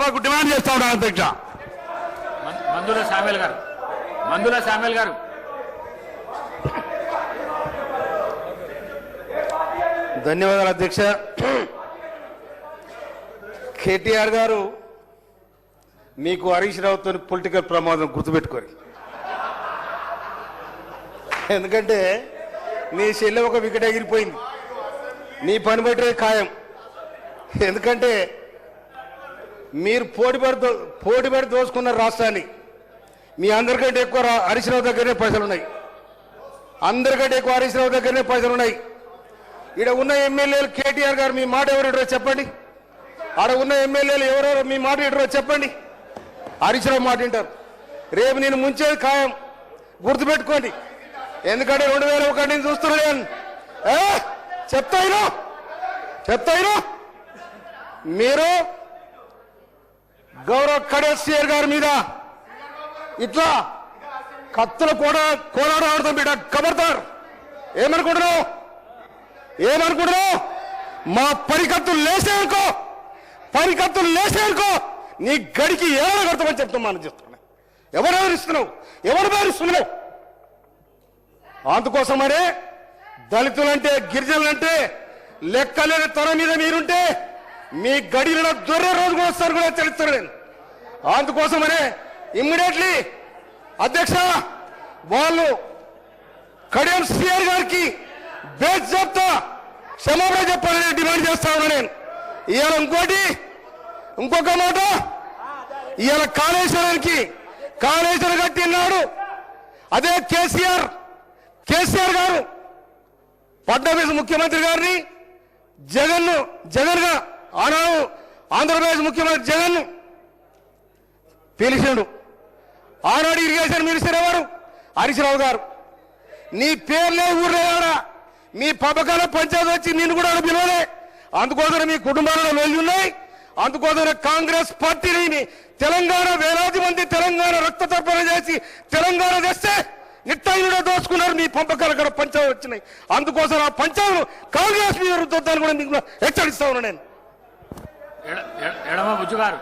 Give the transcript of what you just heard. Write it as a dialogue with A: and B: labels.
A: కొరకు డిమాండ్ చేస్తా ఉన్నాను అధ్యక్ష.
B: మందుల శామ్యుల్ గారు
C: ధన్యవాదాలు అధ్యక్ష. కేటీఆర్ గారు మీకు హరీష్ రావుతో పొలిటికల్ ప్రమాదం గుర్తుపెట్టుకోరు. ఎందుకంటే నీ చెల్లె ఒక వికెట్ ఎగిరిపోయింది, నీ పని బట్టే ఖాయం. ఎందుకంటే మీరు పోటీపడి దోసుకున్న రాష్ట్రాన్ని. మీ అందరికంటే ఎక్కువ హరీష్ రావు దగ్గరనే పైసలు ఉన్నాయి, అందరికంటే ఎక్కువ హరీష్ రావు దగ్గరనే పైసలు ఉన్నాయి. ఇక్కడ ఉన్న ఎమ్మెల్యేలు కేటీఆర్ గారు మీ మాట ఎవరు ఇడరో చెప్పండి, ఆడ ఉన్న ఎమ్మెల్యేలు ఎవరెవరు మీ మాట ఇడరో చెప్పండి. హరీష్ రావు మాట వింటారు. రేపు నేను ముంచేది ఖాయం, గుర్తుపెట్టుకోండి. ఎందుకంటే 2001 నుంచి చూస్తున్నాను. చెప్తాయినా మీరు గౌరవ్ ఖడేసియర్ గారి మీద ఇట్లా కత్తుల కోలాడతాం బిడ్డ, కబడతారు. ఏమనుకుంటున్నావు? మా పరికత్తులు లేసేనుకో నీ గడికి ఏమైనా కడతామని చెప్తామని చెప్తున్నా. ఎవరు బెదిరిస్తున్నావు? అందుకోసమనే దళితులంటే గిరిజనులంటే లెక్కలేని తన మీద మీరుంటే మీ గడిలో దొర్రే రోజు కూడా వస్తారు కూడా తెలుస్తారు. నేను అందుకోసమనే ఇమ్మీడియట్లీ అధ్యక్ష వాళ్ళు కడియం సిఆర్ గారికి బేస్ చెప్తా క్షమాపణ చెప్పాలని డిమాండ్ చేస్తా ఉన్నా నేను. ఇవాళ ఇంకొక మాట, ఇవాళ కాళేశ్వరం కట్టినాడు అదే కేసీఆర్ గారు ఫడ్నవీస్ ముఖ్యమంత్రి గారిని జగన్ గా ఆనాడు ఆంధ్రప్రదేశ్ ముఖ్యమంత్రి జగన్ పిలిచాడు. ఆనాడు ఇరిగేషన్ మినిస్టర్ ఎవరు? హరీష్ రావు గారు. నీ పేర్లే ఊర్లేడా, మీ పథకాల పంచాయతీ వచ్చి నిన్ను కూడా పిలవలే. అందుకోసం మీ కుటుంబాలలో వెళ్ళి ఉన్నాయి. అందుకోసం కాంగ్రెస్ పార్టీని తెలంగాణ వేలాది మంది తెలంగాణ రక్త తర్పణ చేసి తెలంగాణ తెస్తే నిట్టైన దోచుకున్నారు. మీ పంపకాల కూడా పంచాయతీ వచ్చినాయి. అందుకోసం ఆ పంచాయతీలు కాంగ్రెస్ మీద రుద్దాన్ని కూడా మీకు హెచ్చరిస్తా ఉన్నా నేను.
B: ఎడమ బుజ్జు గారు